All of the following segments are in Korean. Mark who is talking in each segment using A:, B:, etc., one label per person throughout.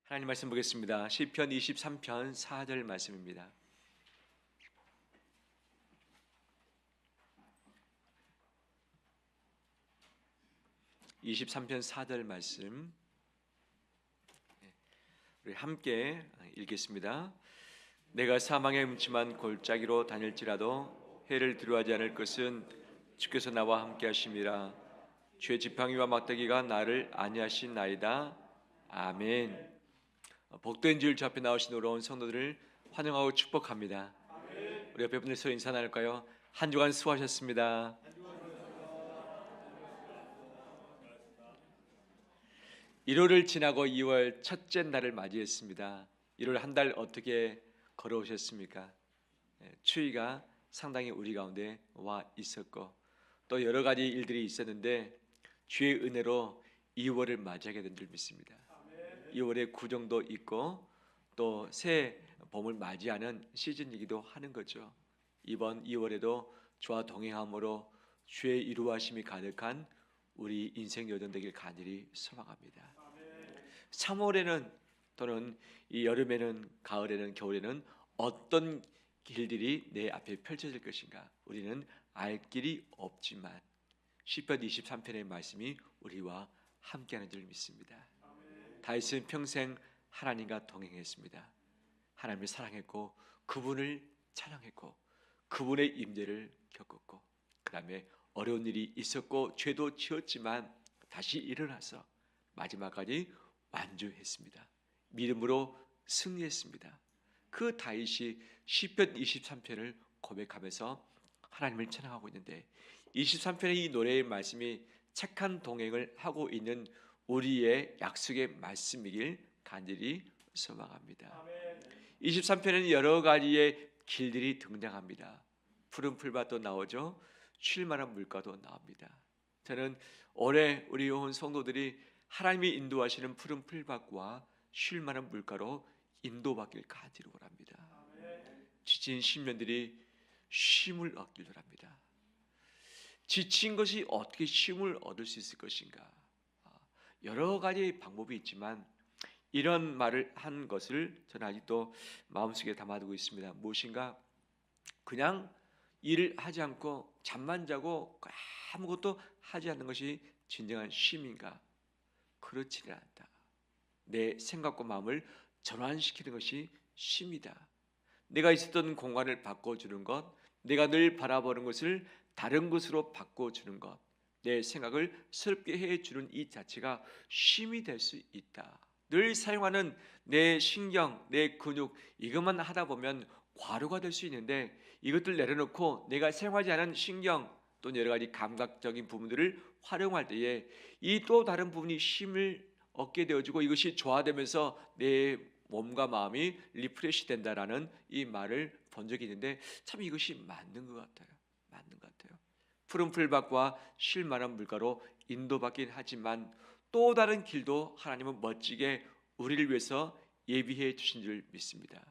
A: 하나님 말씀 보겠습니다. 시편 23편 4절 말씀입니다. (23편 4절) 말씀 우리 함께 읽겠습니다. 내가 사망의 음침한 골짜기로 다닐지라도 해를 두려워하지 않을 것은 주께서 나와 함께 하심이라. 주의 지팡이와 막대기가 나를 안위하시나이다. 아멘. 복된 주일 주 앞에 나오신 의로운 성도들을 환영하고 축복합니다. 우리 옆에 분들 서로 인사 나눌까요? 한 주간 수고하셨습니다. 1월을 지나고 2월 첫째 날을 맞이했습니다. 1월 한 달 어떻게 걸어오셨습니까? 추위가 상당히 우리 가운데 와 있었고 또 여러 가지 일들이 있었는데 주의 은혜로 2월을 맞이하게 된 줄 믿습니다. 2월에 구정도 있고 또 새 봄을 맞이하는 시즌이기도 하는 거죠. 이번 2월에도 주와 동행함으로 주의 이루하심이 가득한 우리 인생 여정 되길 간절히 소망합니다. 3월에는 또는 이 여름에는 가을에는 겨울에는 어떤 길들이 내 앞에 펼쳐질 것인가 우리는 알 길이 없지만 시편 23편의 말씀이 우리와 함께하는 줄 믿습니다. 다윗은 평생 하나님과 동행했습니다. 하나님을 사랑했고 그분을 찬양했고 그분의 임재를 겪었고 그 다음에 어려운 일이 있었고 죄도 지었지만 다시 일어나서 마지막까지 완주했습니다. 믿음으로 승리했습니다. 그 다윗이 시편 23편을 고백하면서 하나님을 찬양하고 있는데 23편의 이 노래의 말씀이 착한 동행을 하고 있는 우리의 약속의 말씀이길 간절히 소망합니다. 23편에는 여러 가지의 길들이 등장합니다. 푸른 풀밭도 나오죠. 쉴 만한 물가도 나옵니다. 저는 올해 우리 온 성도들이 하나님이 인도하시는 푸른 풀밭과 쉴 만한 물가로 인도받길 간절히 원합니다. 지친 심령들이 쉼을 얻길 원합니다. 지친 것이 어떻게 쉼을 얻을 수 있을 것인가? 여러 가지 방법이 있지만 이런 말을 한 것을 저는 아직도 마음속에 담아두고 있습니다. 무엇인가? 그냥 일을 하지 않고 잠만 자고 아무것도 하지 않는 것이 진정한 쉼인가? 그렇지는 않다. 내 생각과 마음을 전환시키는 것이 쉼이다. 내가 있었던 공간을 바꿔주는 것, 내가 늘 바라보는 것을 다른 것으로 바꿔주는 것, 내 생각을 새롭게 해주는 이 자체가 쉼이 될 수 있다. 늘 사용하는 내 신경, 내 근육 이것만 하다 보면 과로가 될 수 있는데 이것들 내려놓고 내가 사용하지 않은 신경 또 여러 가지 감각적인 부분들을 활용할 때에 이 또 다른 부분이 쉼을 얻게 되어지고 이것이 조화되면서 내 몸과 마음이 리프레시 된다라는 이 말을 본 적이 있는데 참 이것이 맞는 것 같아요. 맞는 것 같아요. 푸른 풀밭과 쉴 만한 물가로 인도받긴 하지만 또 다른 길도 하나님은 멋지게 우리를 위해서 예비해 주신 줄 믿습니다.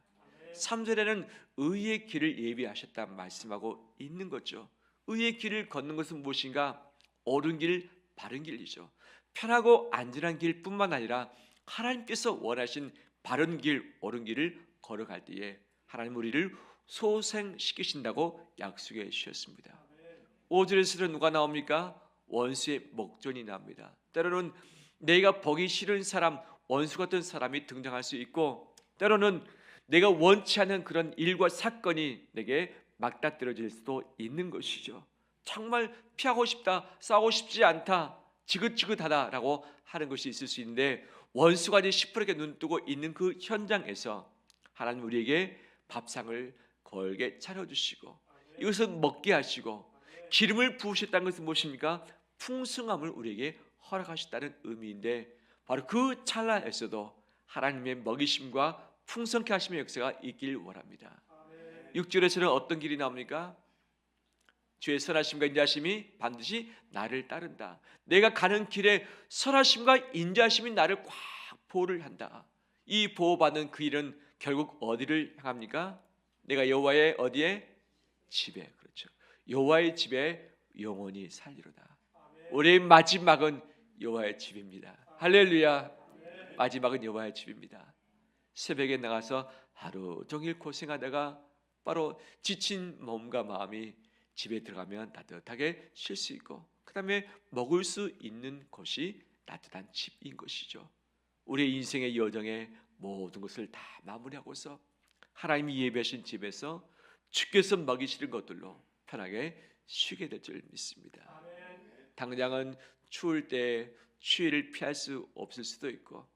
A: 3절에는 의의 길을 예비하셨다 말씀하고 있는 거죠. 의의 길을 걷는 것은 무엇인가? 옳은 길, 바른 길이죠. 편하고 안전한 길뿐만 아니라 하나님께서 원하신 바른 길, 옳은 길을 걸어갈 때에 하나님 우리를 소생시키신다고 약속해 주셨습니다. 5절에서는 누가 나옵니까? 원수의 목전이 나옵니다. 때로는 내가 보기 싫은 사람, 원수 같은 사람이 등장할 수 있고 때로는 내가 원치 않은 그런 일과 사건이 내게 맞닥뜨려질 수도 있는 것이죠. 정말 피하고 싶다, 싸우고 싶지 않다, 지긋지긋하다라고 하는 것이 있을 수 있는데 원수가 이제 시퍼렇게 눈뜨고 있는 그 현장에서 하나님 우리에게 밥상을 걸게 차려주시고 이것을 먹게 하시고 기름을 부으셨다는 것은 무엇입니까? 풍성함을 우리에게 허락하셨다는 의미인데 바로 그 찰나에서도 하나님의 먹이심과 풍성케 하심의 역사가 있길 원합니다. 6절에서는 어떤 길이 나옵니까? 주의 선하심과 인자하심이 반드시 나를 따른다. 내가 가는 길에 선하심과 인자하심이 나를 꽉 보호를 한다. 이 보호받는 그 일은 결국 어디를 향합니까? 내가 여호와의 어디에? 집에. 그렇죠. 여호와의 집에 영원히 살리로다. 우리의 마지막은 여호와의 집입니다. 할렐루야. 마지막은 여호와의 집입니다. 새벽에 나가서 하루 종일 고생하다가 바로 지친 몸과 마음이 집에 들어가면 따뜻하게 쉴 수 있고, 그 다음에 먹을 수 있는 곳이 따뜻한 집인 것이죠. 우리의 인생의 여정에 모든 것을 다 마무리하고서 하나님이 예배하신 집에서 주께서 먹이시는 것들로 편하게 쉬게 될 줄 믿습니다. 당장은 추울 때 추위를 피할 수 없을 수도 있고,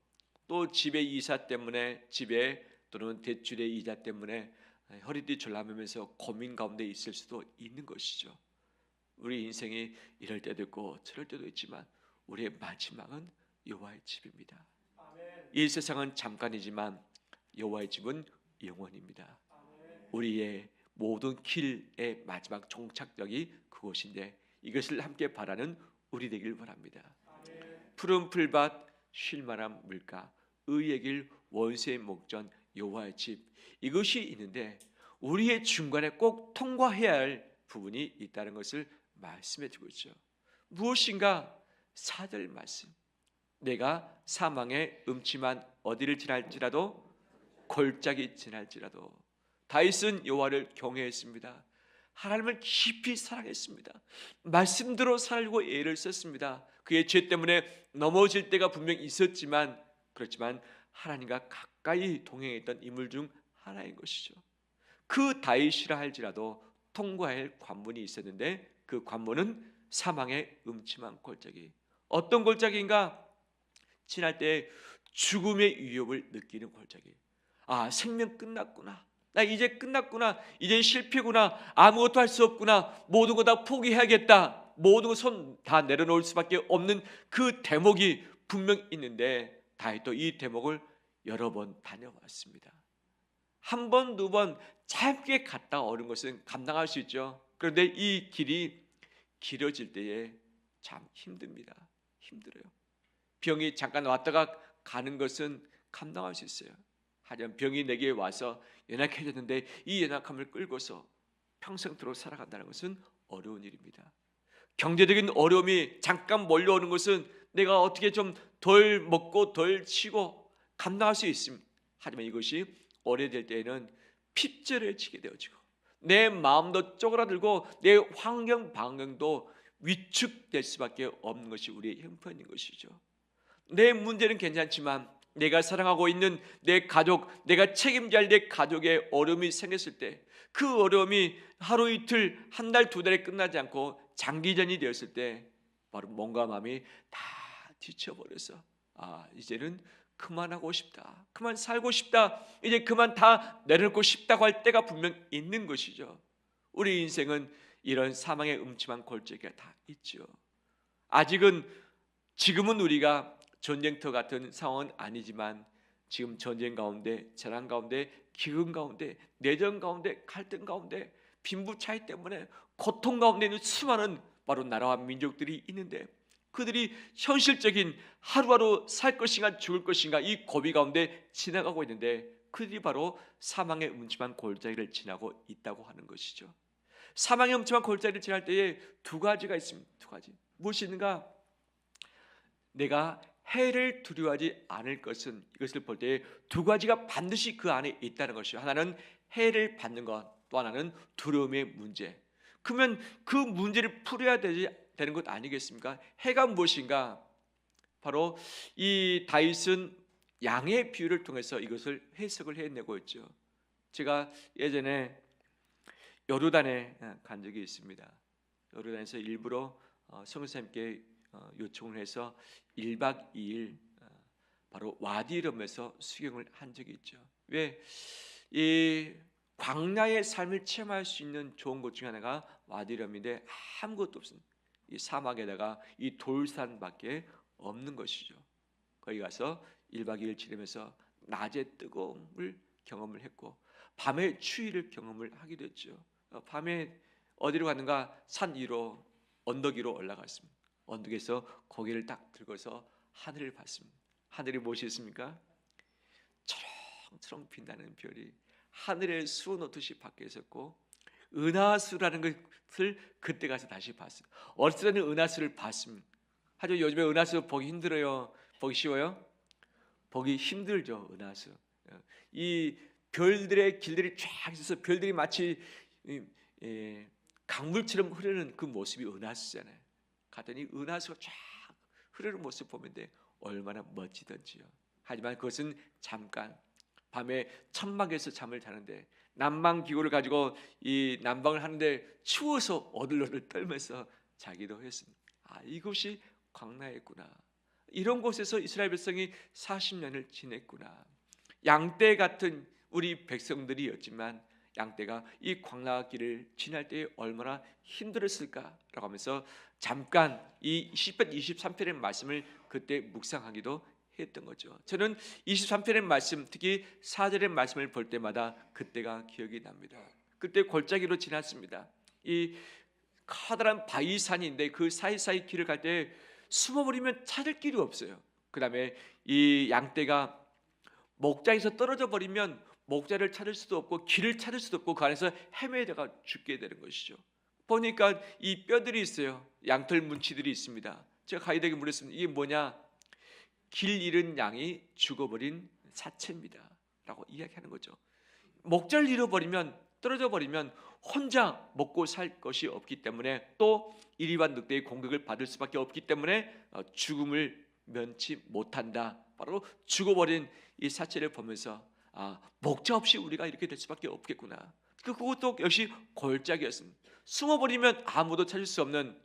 A: 또 집의 이사 때문에, 집에 또는 대출의 이자 때문에 허리띠 졸라매면서 고민 가운데 있을 수도 있는 것이죠. 우리 인생이 이럴 때도 있고 저럴 때도 있지만 우리의 마지막은 여호와의 집입니다. 이 세상은 잠깐이지만 여호와의 집은 영원입니다. 우리의 모든 길의 마지막 종착역이 그곳인데 이것을 함께 바라는 우리 되길 바랍니다. 푸른 풀밭, 쉴만한 물가, 의의 길, 원수의 목전, 여호와의 집, 이것이 있는데 우리의 중간에 꼭 통과해야 할 부분이 있다는 것을 말씀해 주고 있죠. 무엇인가? 4절 말씀, 내가 사망의 음침한 어디를 지날지라도, 골짜기 지날지라도. 다윗은 여호와를 경외했습니다. 하나님을 깊이 사랑했습니다. 말씀대로 살고 애를 썼습니다. 그의 죄 때문에 넘어질 때가 분명히 있었지만, 그렇지만 하나님과 가까이 동행했던 인물 중 하나인 것이죠. 그 다윗이라 할지라도 통과할 관문이 있었는데 그 관문은 사망의 음침한 골짜기. 어떤 골짜기인가? 지날 때 죽음의 위협을 느끼는 골짜기. 아, 생명 끝났구나, 나 이제 끝났구나, 이제 실패구나, 아무것도 할 수 없구나, 모든 거 다 포기해야겠다, 모든 거 손 다 내려놓을 수밖에 없는 그 대목이 분명 있는데 다윗도 이 대목을 여러 번 다녀왔습니다. 한 번, 두 번 짧게 갔다 오는 것은 감당할 수 있죠. 그런데 이 길이 길어질 때에 참 힘듭니다. 힘들어요. 병이 잠깐 왔다가 가는 것은 감당할 수 있어요. 하지만 병이 내게 와서 연약해졌는데 이 연약함을 끌고서 평생토록 살아간다는 것은 어려운 일입니다. 경제적인 어려움이 잠깐 몰려오는 것은 내가 어떻게 좀 덜 먹고 덜 치고 감당할 수 있습니다. 하지만 이것이 오래될 때에는 핍절해지게 되어지고 내 마음도 쪼그라들고 내 환경 방향도 위축될 수밖에 없는 것이 우리의 형편인 것이죠. 내 문제는 괜찮지만 내가 사랑하고 있는 내 가족, 내가 책임져야 할 내 가족의 어려움이 생겼을 때, 그 어려움이 하루 이틀, 한 달, 두 달에 끝나지 않고 장기전이 되었을 때 바로 몸과 마음이 다 지쳐버려서 아, 이제는 그만하고 싶다, 그만 살고 싶다, 이제 그만 다 내려놓고 싶다고 할 때가 분명 있는 것이죠. 우리 인생은 이런 사망의 음침한 골짜기가 다 있죠. 아직은 지금은 우리가 전쟁터 같은 상황은 아니지만 지금 전쟁 가운데, 재난 가운데, 기근 가운데, 내전 가운데, 갈등 가운데, 빈부 차이 때문에 고통 가운데 있는 수많은 바로 나라와 민족들이 있는데 그들이 현실적인 하루하루 살 것인가 죽을 것인가 이 고비 가운데 지나가고 있는데 그들이 바로 사망의 음침한 골짜기를 지나고 있다고 하는 것이죠. 사망의 음침한 골짜기를 지날 때에 두 가지가 있습니다. 두 가지. 무엇이 있는가? 내가 해를 두려워하지 않을 것은, 이것을 볼 때 두 가지가 반드시 그 안에 있다는 것이요. 하나는 해를 받는 것, 또 하나는 두려움의 문제. 그러면 그 문제를 풀어야 되는 것 아니겠습니까? 해가 무엇인가? 바로 이 다윗은 양의 비유를 통해서 이것을 해석을 해내고 있죠. 제가 예전에 요르단에 간 적이 있습니다. 요르단에서 일부러 성교사님께 요청을 해서 1박 2일 바로 와디름에서 수경을 한 적이 있죠. 왜? 이 광야의 삶을 체험할 수 있는 좋은 곳 중에 하나가 와디름인데 아무것도 없습니다. 이 사막에다가 이 돌산밖에 없는 것이죠. 거기 가서 1박 2일 지내면서 낮에 뜨거움을 경험을 했고 밤에 추위를 경험을 하게 됐죠. 밤에 어디로 갔는가? 산 위로, 언덕 위로 올라갔습니다. 언덕에서 고개를 딱 들고서 하늘을 봤습니다. 하늘이 무엇이 있습니까? 초롱초롱 빛나는 별이 하늘에 수놓듯이 밖에 있었고 은하수라는 것을 그때 가서 다시 봤어요. 어렸을 때는 은하수를 봤습니다. 하지만 요즘에 은하수 보기 힘들어요? 보기 쉬워요? 보기 힘들죠. 은하수. 이 별들의 길들이 쫙 있어서 별들이 마치 강물처럼 흐르는 그 모습이 은하수잖아요. 갔더니 은하수가 쫙 흐르는 모습 보면 얼마나 멋지던지요. 하지만 그것은 잠깐 밤에 천막에서 잠을 자는데 난방기구를 가지고 이 난방을 하는데 추워서 어들어들 떨면서 자기도 했습니다. 이곳이 광야였구나. 이런 곳에서 이스라엘 백성이 40년을 지냈구나. 양떼 같은 우리 백성들이었지만 양떼가 이 광야 길을 지날 때 얼마나 힘들었을까라고 하면서 잠깐 이 20편 23편의 말씀을 그때 묵상하기도 했던 거죠. 저는 23편의 말씀, 특히 4절의 말씀을 볼 때마다 그때가 기억이 납니다. 그때 골짜기로 지났습니다. 이 커다란 바위산인데 그 사이사이 길을 갈 때 숨어버리면 찾을 길이 없어요. 그 다음에 이 양떼가 목자에서 떨어져 버리면 목자를 찾을 수도 없고 길을 찾을 수도 없고 그 안에서 헤매다가 죽게 되는 것이죠. 보니까 이 뼈들이 있어요. 양털 문치들이 있습니다. 제가 가이드에게 물었습니다. 이게 뭐냐? 길 잃은 양이 죽어버린 사체입니다 라고 이야기하는 거죠. 목자를 잃어버리면, 떨어져 버리면 혼자 먹고 살 것이 없기 때문에 또 이리와 늑대의 공격을 받을 수밖에 없기 때문에 죽음을 면치 못한다. 바로 죽어버린 이 사체를 보면서 목자 없이 우리가 이렇게 될 수밖에 없겠구나. 그것도 역시 골짜기였습니다. 숨어버리면 아무도 찾을 수 없는,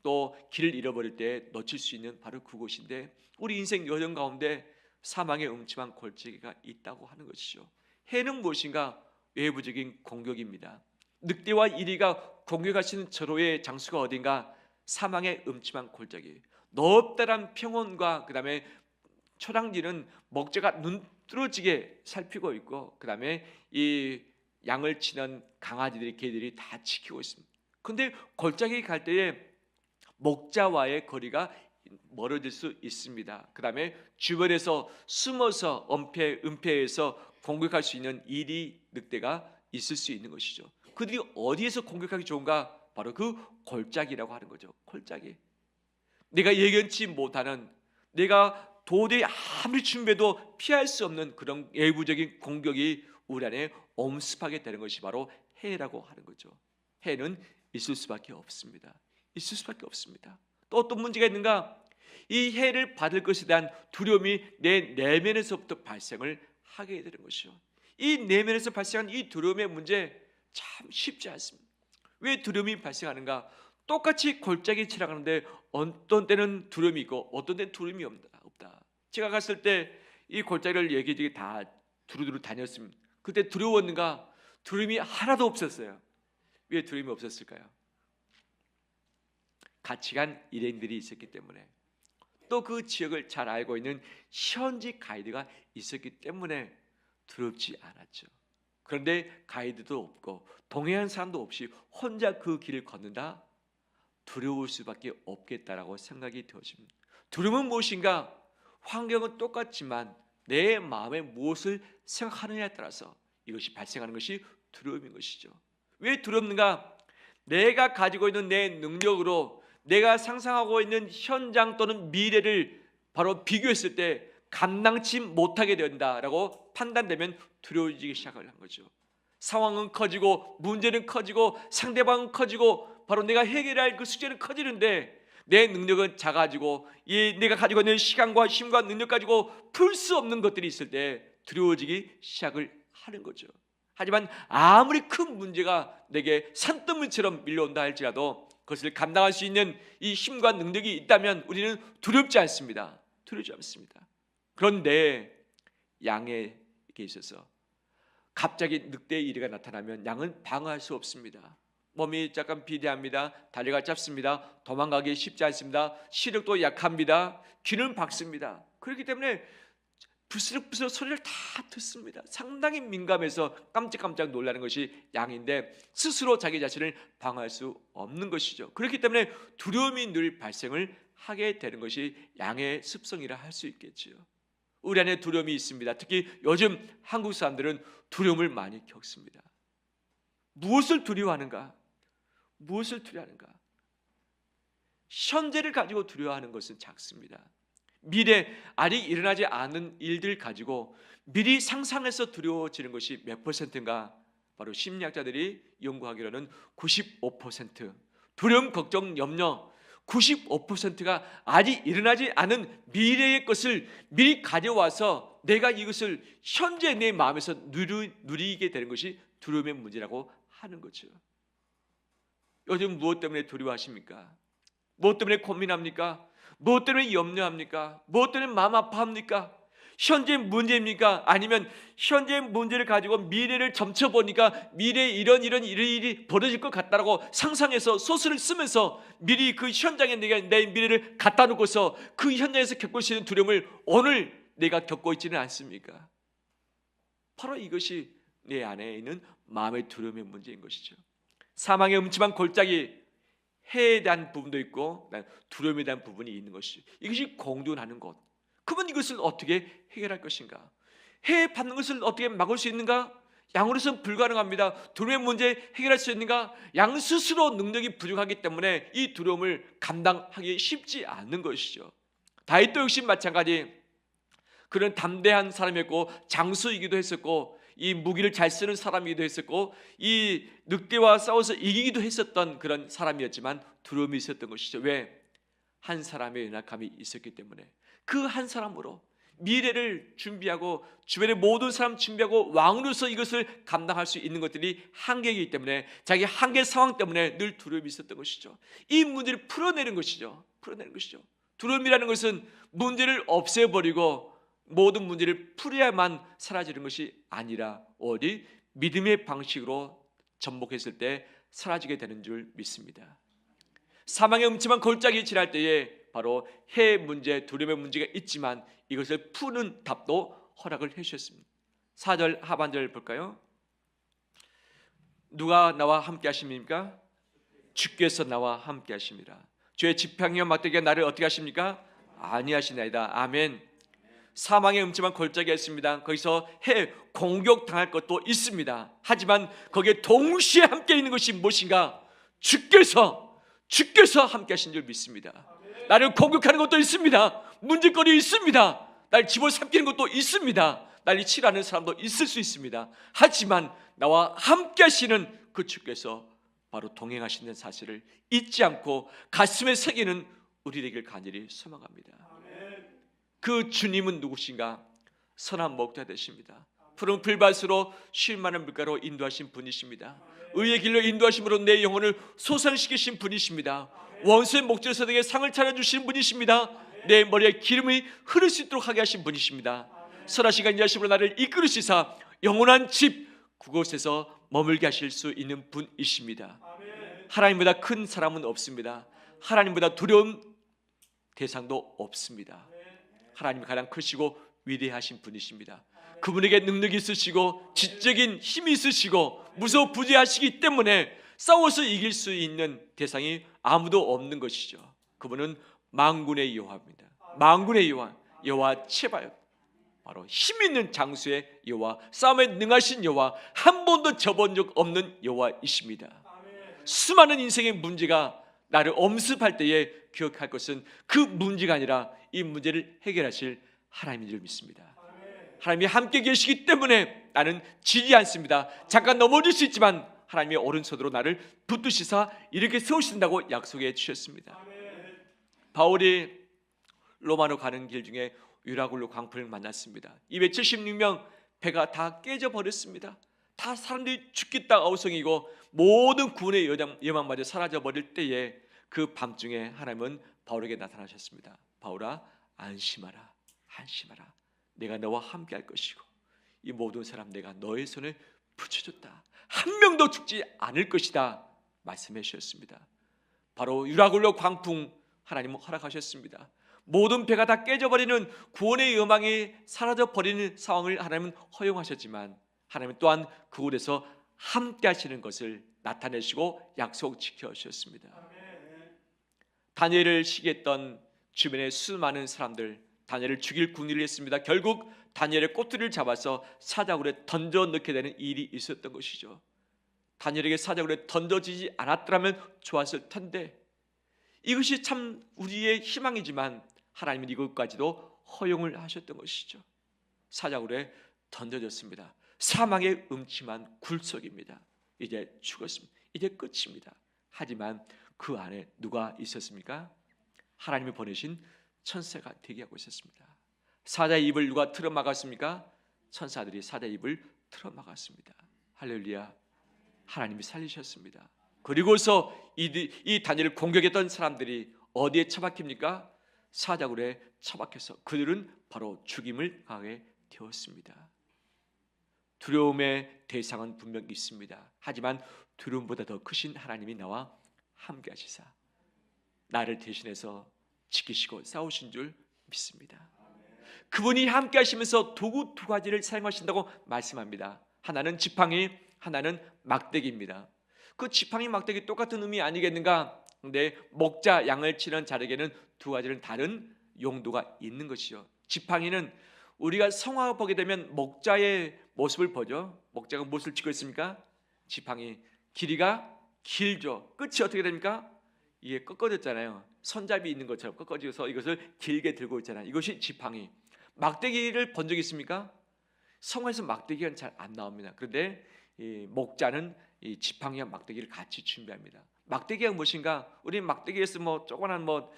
A: 또 길을 잃어버릴 때 놓칠 수 있는 바로 그곳인데 우리 인생 여정 가운데 사망의 음침한 골짜기가 있다고 하는 것이죠. 해는 무엇인가? 외부적인 공격입니다. 늑대와 이리가 공격하시는 절호의 장수가 어딘가? 사망의 음침한 골짜기. 넓다란 평원과 그 다음에 초량지는 목자가 눈뚫어지게 살피고 있고 그 다음에 이 양을 치는 강아지들이, 개들이 다 지키고 있습니다. 그런데 골짜기 갈 때에 목자와의 거리가 멀어질 수 있습니다. 그 다음에 주변에서 숨어서 은폐해서 공격할 수 있는 이리, 늑대가 있을 수 있는 것이죠. 그들이 어디에서 공격하기 좋은가? 바로 그 골짜기라고 하는 거죠. 골짜기. 내가 예견치 못하는, 내가 도저히 아무리 준비해도 피할 수 없는 그런 외부적인 공격이 우리 안에 엄습하게 되는 것이 바로 해라고 하는 거죠. 해는 있을 수밖에 없습니다. 있을 수밖에 없습니다. 또 어떤 문제가 있는가? 이 해를 받을 것에 대한 두려움이 내 내면에서부터 발생을 하게 되는 것이죠. 이 내면에서 발생한 이 두려움의 문제 참 쉽지 않습니다. 왜 두려움이 발생하는가? 똑같이 골짜기 지나가는데 어떤 때는 두려움이 있고 어떤 때는 두려움이 없다. 제가 갔을 때 이 골짜기를 여기저기 다 두루두루 다녔습니다. 그때 두려웠는가? 두려움이 하나도 없었어요. 왜 두려움이 없었을까요? 같이 간 일행들이 있었기 때문에, 또 그 지역을 잘 알고 있는 현지 가이드가 있었기 때문에 두렵지 않았죠. 그런데 가이드도 없고 동행한 사람도 없이 혼자 그 길을 걷는다? 두려울 수밖에 없겠다라고 생각이 되어집니다. 두려움은 무엇인가? 환경은 똑같지만 내 마음에 무엇을 생각하느냐에 따라서 이것이 발생하는 것이 두려움인 것이죠. 왜 두렵는가? 내가 가지고 있는 내 능력으로 내가 상상하고 있는 현장 또는 미래를 바로 비교했을 때 감당치 못하게 된다라고 판단되면 두려워지기 시작을 한 거죠. 상황은 커지고 문제는 커지고 상대방은 커지고 바로 내가 해결할 그 숙제는 커지는데 내 능력은 작아지고 내가 가지고 있는 시간과 힘과 능력 가지고 풀 수 없는 것들이 있을 때 두려워지기 시작을 하는 거죠. 하지만 아무리 큰 문제가 내게 산더미처럼 밀려온다 할지라도 그것을 감당할 수 있는 이 힘과 능력이 있다면 우리는 두렵지 않습니다. 두렵지 않습니다. 그런데 양에게 있어서 갑자기 늑대의 이리가 나타나면 양은 방어할 수 없습니다. 몸이 약간 비대합니다. 다리가 짧습니다. 도망가기 쉽지 않습니다. 시력도 약합니다. 귀는 박습니다. 그렇기 때문에 부스럭부스럭 소리를 다 듣습니다. 상당히 민감해서 깜짝깜짝 놀라는 것이 양인데 스스로 자기 자신을 방어할 수 없는 것이죠. 그렇기 때문에 두려움이 늘 발생을 하게 되는 것이 양의 습성이라 할 수 있겠지요. 우리 안에 두려움이 있습니다. 특히 요즘 한국 사람들은 두려움을 많이 겪습니다. 무엇을 두려워하는가? 무엇을 두려워하는가? 현재를 가지고 두려워하는 것은 작습니다. 미래 아직 일어나지 않은 일들 가지고 미리 상상해서 두려워지는 것이 몇 퍼센트인가? 바로 심리학자들이 연구하기로는 95%. 두려움, 걱정, 염려 95%가 아직 일어나지 않은 미래의 것을 미리 가져와서 내가 이것을 현재 내 마음에서 누리게 되는 것이 두려움의 문제라고 하는 거죠. 요즘 무엇 때문에 두려워하십니까? 무엇 때문에 고민합니까? 무엇 때문에 염려합니까? 무엇 때문에 마음 아파합니까? 현재 문제입니까? 아니면 현재 문제를 가지고 미래를 점쳐보니까 미래에 이런 일이 벌어질 것 같다라고 상상해서 소설을 쓰면서 미리 그 현장에 내가 내 미래를 갖다 놓고서 그 현장에서 겪고 있는 두려움을 오늘 내가 겪고 있지는 않습니까? 바로 이것이 내 안에 있는 마음의 두려움의 문제인 것이죠. 사망의 음침한 골짜기, 해에 대한 부분도 있고 두려움에 대한 부분이 있는 것이죠. 이것이 공존하는 것. 그러면 이것을 어떻게 해결할 것인가? 해에 받는 것을 어떻게 막을 수 있는가? 양으로서는 불가능합니다. 두려움의 문제 해결할 수 있는가? 양 스스로 능력이 부족하기 때문에 이 두려움을 감당하기 쉽지 않는 것이죠. 다윗도 역시 마찬가지. 그는 담대한 사람이었고 장수이기도 했었고 이 무기를 잘 쓰는 사람이기도 했었고 이 늑대와 싸워서 이기기도 했었던 그런 사람이었지만 두려움이 있었던 것이죠. 왜? 한 사람의 연약함이 있었기 때문에 그 한 사람으로 미래를 준비하고 주변의 모든 사람 준비하고 왕으로서 이것을 감당할 수 있는 것들이 한계이기 때문에 자기 한계 상황 때문에 늘 두려움이 있었던 것이죠. 이 문제를 풀어내는 것이죠. 두려움이라는 것은 문제를 없애버리고 모든 문제를 풀어야만 사라지는 것이 아니라 오직 믿음의 방식으로 접목했을 때 사라지게 되는 줄 믿습니다. 사망의 음침한 골짜기 지날 때에 바로 해의 문제, 두려움의 문제가 있지만 이것을 푸는 답도 허락을 해주셨습니다. 4절 하반절 볼까요? 누가 나와 함께 하십니까? 주께서 나와 함께 하십니다. 주의 지팡이와 막대기가 나를 어떻게 하십니까? 안위하시나이다. 아멘. 사망의 음침한 골짜기가 있습니다. 거기서 해 공격당할 것도 있습니다. 하지만 거기에 동시에 함께 있는 것이 무엇인가? 주께서 함께 하신 줄 믿습니다. 나를 공격하는 것도 있습니다. 문제거리 있습니다. 날 집어삼키는 것도 있습니다. 날 치라는 사람도 있을 수 있습니다. 하지만 나와 함께 하시는 그 주께서 바로 동행하시는 사실을 잊지 않고 가슴에 새기는 우리 되길 간절히 소망합니다. 그 주님은 누구신가? 선한 목자 되십니다. 푸른 풀밭으로 쉴 만한 물가로 인도하신 분이십니다. 의의 길로 인도하심으로 내 영혼을 소상시키신 분이십니다. 원수의 목전에게 상을 차려주신 분이십니다. 내 머리에 기름이 흐를 수 있도록 하게 하신 분이십니다. 선하시가 인자하심으로 나를 이끌으시사 영원한 집 그곳에서 머물게 하실 수 있는 분이십니다. 하나님보다 큰 사람은 없습니다. 하나님보다 두려운 대상도 없습니다. 하나님이 가장 크시고 위대하신 분이십니다. 그분에게 능력이 있으시고 지적인 힘이 있으시고 무소부재하시기 때문에 싸워서 이길 수 있는 대상이 아무도 없는 것이죠. 그분은 만군의 여호와입니다. 만군의 여호와 체바요. 바로 힘 있는 장수의 여호와, 싸움에 능하신 여호와, 한 번도 져본 적 없는 여호와이십니다. 수많은 인생의 문제가 나를 엄습할 때에 기억할 것은 그 문제가 아니라 이 문제를 해결하실 하나님인 줄 믿습니다. 하나님이 함께 계시기 때문에 나는 지지 않습니다. 잠깐 넘어질 수 있지만 하나님의 오른손으로 나를 붙드시사 이렇게 세우신다고 약속해 주셨습니다. 바울이 로마로 가는 길 중에 유라굴로 광풍을 만났습니다. 276명 배가 다 깨져버렸습니다. 다 사람들이 죽겠다 아우성이고 모든 구원의 여망마저 사라져버릴 때에 그 밤중에 하나님은 바울에게 나타나셨습니다. 바울아, 안심하라. 내가 너와 함께 할 것이고 이 모든 사람 내가 너의 손에 붙여줬다. 한 명도 죽지 않을 것이다 말씀해 주셨습니다. 바로 유라굴로 광풍 하나님은 허락하셨습니다. 모든 배가 다 깨져버리는 구원의 여망이 사라져버리는 상황을 하나님은 허용하셨지만 하나님은 또한 그곳에서 함께 하시는 것을 나타내시고 약속 지켜주셨습니다. 다니엘을 시기했던 주변의 수많은 사람들, 다니엘을 죽일 궁리를 했습니다. 결국 다니엘의 꼬투리를 잡아서 사자굴에 던져 넣게 되는 일이 있었던 것이죠. 다니엘에게 사자굴에 던져지지 않았더라면 좋았을 텐데 이것이 참 우리의 희망이지만 하나님은 이것까지도 허용을 하셨던 것이죠. 사자굴에 던져졌습니다. 사망의 음침한 굴속입니다. 이제 죽었습니다. 이제 끝입니다. 하지만 그 안에 누가 있었습니까? 하나님이 보내신 천사가 대기하고 있었습니다. 사자의 입을 누가 틀어막았습니까? 천사들이 사자의 입을 틀어막았습니다. 할렐루야. 하나님이 살리셨습니다. 그리고서 이 다니엘을 공격했던 사람들이 어디에 처박힙니까? 사자굴에 처박혀서 그들은 바로 죽임을 당하게 되었습니다. 두려움의 대상은 분명히 있습니다. 하지만 두려움보다 더 크신 하나님이 나와 함께 하시사 나를 대신해서 지키시고 싸우신 줄 믿습니다. 그분이 함께 하시면서 도구 두 가지를 사용하신다고 말씀합니다. 하나는 지팡이, 하나는 막대기입니다. 그 지팡이 막대기 똑같은 의미 아니겠는가? 근데 목자 양을 치는 자에게는 두 가지는 다른 용도가 있는 것이죠. 지팡이는 우리가 성화 보게 되면 목자의 모습을 보죠. 목자가 무엇을 치고 있습니까? 지팡이 길이가 길죠. 끝이 어떻게 됩니까? 이게 꺾어졌잖아요. 손잡이 있는 것처럼 꺾어져서 이것을 길게 들고 있잖아요. 이것이 지팡이. 막대기를 본 적 있습니까? 성화에서 막대기가 잘 안 나옵니다. 그런데 이 목자는 이 지팡이와 막대기를 같이 준비합니다. 막대기가 무엇인가? 우리 막대기에서 뭐 조그만한 뭐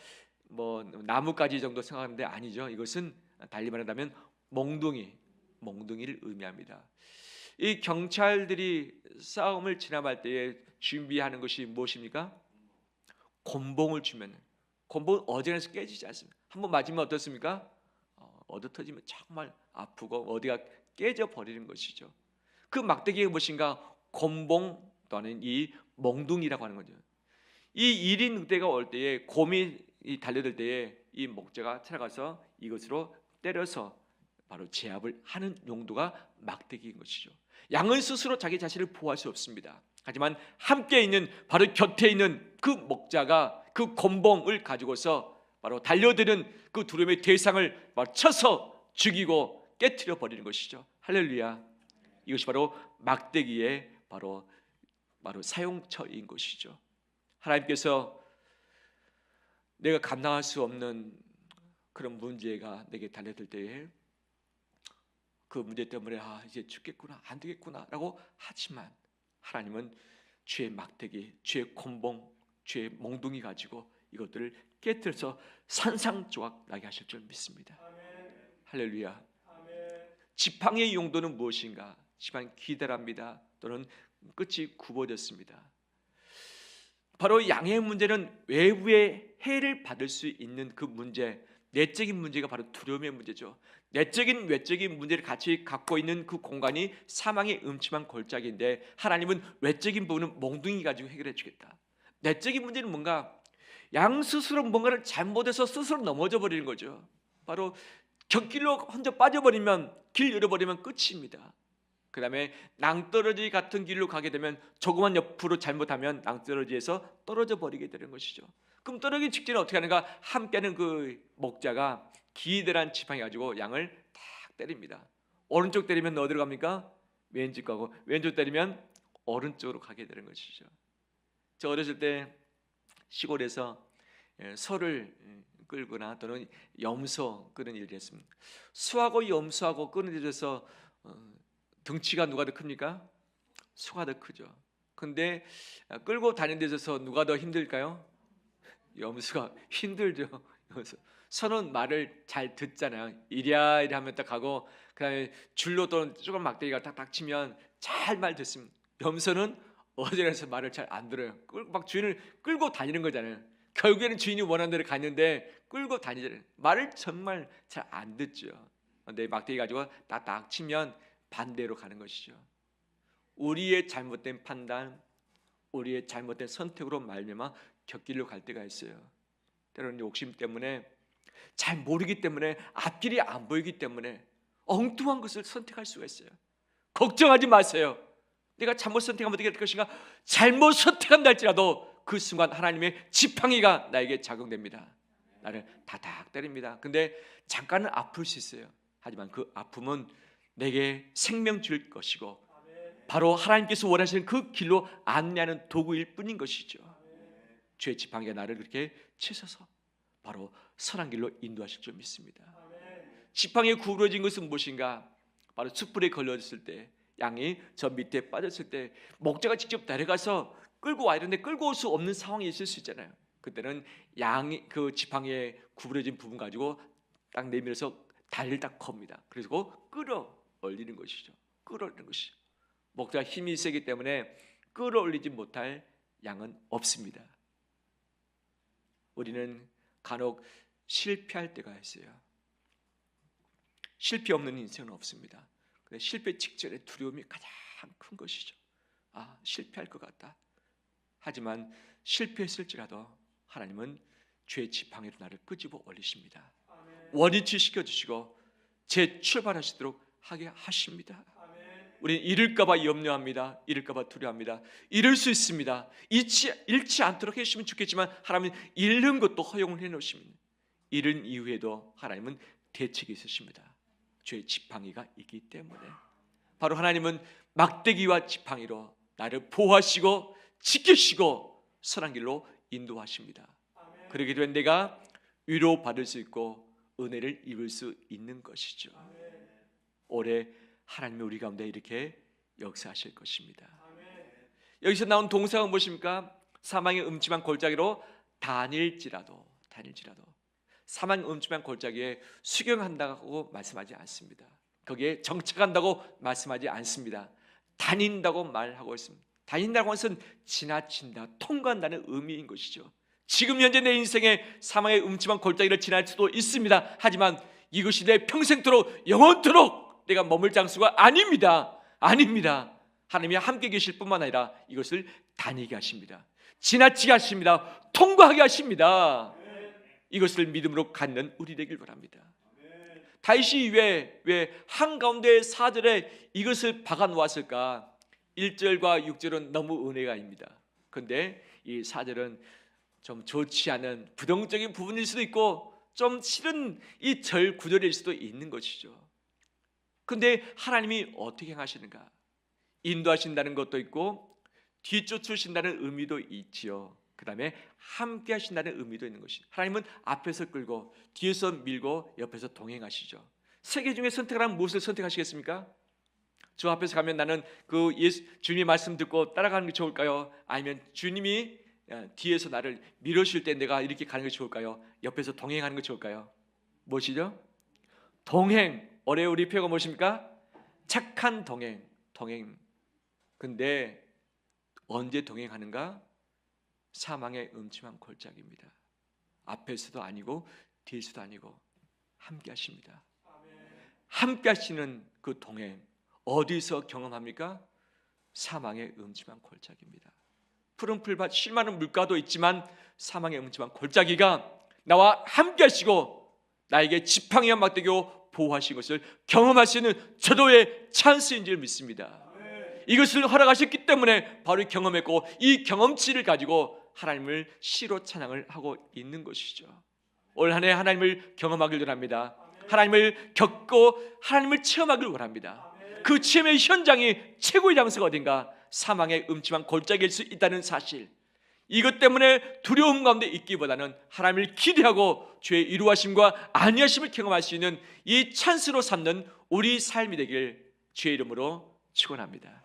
A: 나뭇가지 정도 생각하는데 아니죠. 이것은 달리 말한다면 몽둥이를 의미합니다. 이 경찰들이 싸움을 진압할 때에 준비하는 것이 무엇입니까? 곤봉을 주면 곤봉은 어지간해서 깨지지 않습니다. 한번 맞으면 어떻습니까? 얻어터지면 정말 아프고 어디가 깨져 버리는 것이죠. 그 막대기가 무엇인가? 곤봉 또는 이 몽둥이라고 하는 거죠. 이 1인 의대가 올 때에 곰이 달려들 때에 이 목자가 찾아가서 이것으로 때려서 바로 제압을 하는 용도가 막대기인 것이죠. 양은 스스로 자기 자신을 보호할 수 없습니다. 하지만 함께 있는 바로 곁에 있는 그 목자가 그 곤봉을 가지고서 바로 달려드는 그 두려움의 대상을 쳐서 죽이고 깨트려 버리는 것이죠. 할렐루야. 이것이 바로 막대기의 바로 사용처인 것이죠. 하나님께서 내가 감당할 수 없는 그런 문제가 내게 달려들 때에 그 문제 때문에 이제 죽겠구나, 안 되겠구나라고 하지만 하나님은 주의 막대기, 주의 곤봉, 주의 몽둥이 가지고 이것들을 깨뜨려서 산상조각 나게 하실 줄 믿습니다. 아멘. 할렐루야. 아멘. 지팡이의 용도는 무엇인가? 지팡이 기다랍니다. 또는 끝이 굽어졌습니다. 바로 양의 문제는 외부의 해를 받을 수 있는 그 문제, 내적인 문제가 바로 두려움의 문제죠. 내적인 외적인 문제를 같이 갖고 있는 그 공간이 사망의 음침한 골짜기인데 하나님은 외적인 부분은 몽둥이 가지고 해결해 주겠다. 내적인 문제는 뭔가? 양 스스로 뭔가를 잘못해서 스스로 넘어져 버리는 거죠. 바로 곁길로 혼자 빠져버리면, 길 잃어버리면 끝입니다. 그 다음에 낭떠러지 같은 길로 가게 되면 조그만 옆으로 잘못하면 낭떠러지에서 떨어져 버리게 되는 것이죠. 그럼 떨어지기 직전에 어떻게 하는가? 함께하는 그 목자가 기대란 지팡이 가지고 양을 탁 때립니다. 오른쪽 때리면 어디로 갑니까? 왼쪽 가고, 왼쪽 때리면 오른쪽으로 가게 되는 것이죠. 저 어렸을 때 시골에서 소를 끌거나 또는 염소 끄는 일을 했습니다. 소하고 염소하고 끄는 데 있어서 등치가 누가 더 큽니까? 소가 더 크죠. 근데 끌고 다니는 데 있어서 누가 더 힘들까요? 염소가 힘들죠. 소는 말을 잘 듣잖아요. 이랴 이랴 하면 딱 가고, 그다음에 줄로 또는 조금 막대기가 탁탁 치면 잘 말 듣습니다. 염소는 어디라서 말을 잘 안 들어요. 막 주인을 끌고 다니는 거잖아요. 결국에는 주인이 원하는 대로 갔는데 끌고 다니잖아요. 말을 정말 잘 안 듣죠. 근데 막대기 가지고 딱딱 치면 반대로 가는 것이죠. 우리의 잘못된 판단, 우리의 잘못된 선택으로 말미암아 곁길로 갈 때가 있어요. 때로는 욕심 때문에, 잘 모르기 때문에, 앞길이 안 보이기 때문에 엉뚱한 것을 선택할 수가 있어요. 걱정하지 마세요. 내가 잘못 선택하면 어떻게 될 것인가? 잘못 선택한다 할지라도 그 순간 하나님의 지팡이가 나에게 작용됩니다. 나를 다닥 때립니다. 근데 잠깐은 아플 수 있어요. 하지만 그 아픔은 내게 생명 줄 것이고 바로 하나님께서 원하시는 그 길로 안내하는 도구일 뿐인 것이죠. 주의 지팡이가 나를 그렇게 치셔서 바로 선한 길로 인도하실 줄 믿습니다. 지팡이에 구부러진 것은 무엇인가? 바로 숯불에 걸렸을 때, 양이 저 밑에 빠졌을 때 목자가 직접 내려가서 끌고 와야 되는데 끌고 올 수 없는 상황이 있을 수 있잖아요. 그때는 양이 그 지팡이에 구부러진 부분 가지고 딱 내밀어서 다리를 딱 겁니다. 그리고 끌어올리는 것이죠. 끌어올리는 것이죠. 목자가 힘이 세기 때문에 끌어올리지 못할 양은 없습니다. 우리는 간혹 실패할 때가 있어요. 실패 없는 인생은 없습니다. 실패 직전의 두려움이 가장 큰 것이죠. 실패할 것 같다. 하지만 실패했을지라도 하나님은 죄의 지팡이로 나를 끄집어 올리십니다. 원위치 시켜주시고 재출발하시도록 하게 하십니다. 우리는 잃을까봐 염려합니다. 잃을까봐 두려워합니다. 잃을 수 있습니다. 잃지 않도록 해주시면 좋겠지만 하나님은 잃는 것도 허용을 해놓으십니다. 잃은 이후에도 하나님은 대책이 있으십니다. 죄의 지팡이가 있기 때문에 바로 하나님은 막대기와 지팡이로 나를 보호하시고 지키시고 선한 길로 인도하십니다. 그러게 되면 내가 위로받을 수 있고 은혜를 입을 수 있는 것이죠. 올해 하나님이 우리 가운데 이렇게 역사하실 것입니다. 여기서 나온 동사가 무엇입니까? 사망의 음침한 골짜기로 다닐지라도 사망의 음침한 골짜기에 수경한다고 말씀하지 않습니다. 거기에 정착한다고 말씀하지 않습니다. 다닌다고 말하고 있습니다. 다닌다고 하는 것은 지나친다, 통과한다는 의미인 것이죠. 지금 현재 내 인생에 사망의 음침한 골짜기를 지날 수도 있습니다. 하지만 이것이 내 평생토록 영원토록 내가 머물 장소가 아닙니다. 하나님이 함께 계실 뿐만 아니라 이것을 다니게 하십니다. 지나치게 하십니다. 통과하게 하십니다. 이것을 믿음으로 갖는 우리 되길 바랍니다. 다윗이 왜 한가운데 4절에 이것을 박아 놓았을까? 1절과 6절은 너무 은혜가입니다. 그런데 이 4절은 좀 좋지 않은 부정적인 부분일 수도 있고 좀 싫은 이 절 구절일 수도 있는 것이죠. 그런데 하나님이 어떻게 행하시는가? 인도하신다는 것도 있고 뒤쫓으신다는 의미도 있지요. 그 다음에 함께 하신다는 의미도 있는 것이죠. 하나님은 앞에서 끌고 뒤에서 밀고 옆에서 동행하시죠. 세 개 중에 선택을 하면 무엇을 선택하시겠습니까? 저 앞에서 가면 나는 주님의 말씀 듣고 따라가는 게 좋을까요? 아니면 주님이 뒤에서 나를 밀어주실 때 내가 이렇게 가는 게 좋을까요? 옆에서 동행하는 게 좋을까요? 무엇이죠? 동행. 올해 우리 표가 무엇입니까? 착한 동행. 근데 언제 동행하는가? 사망의 음침한 골짜기입니다. 앞에서도 아니고 뒤에서도 아니고 함께 하십니다. 함께 하시는 그 동행 어디서 경험합니까? 사망의 음침한 골짜기입니다. 푸른 풀밭 쉴만한 물가도 있지만 사망의 음침한 골짜기가 나와 함께 하시고 나에게 지팡이와 막대기로 보호하신 것을 경험할 수 있는 저도의 찬스인 줄 믿습니다. 이것을 허락하셨기 때문에 바로 경험했고 이 경험치를 가지고 하나님을 시로 찬양을 하고 있는 것이죠. 올 한 해 하나님을 경험하길 원합니다. 하나님을 겪고 하나님을 체험하길 원합니다. 그 체험의 현장이 최고의 장소가 어딘가? 사망의 음침한 골짜기일 수 있다는 사실, 이것 때문에 두려움 가운데 있기보다는 하나님을 기대하고 주의 이루하심과 안위하심을 경험할 수 있는 이 찬스로 삼는 우리 삶이 되길 주의 이름으로 축원합니다.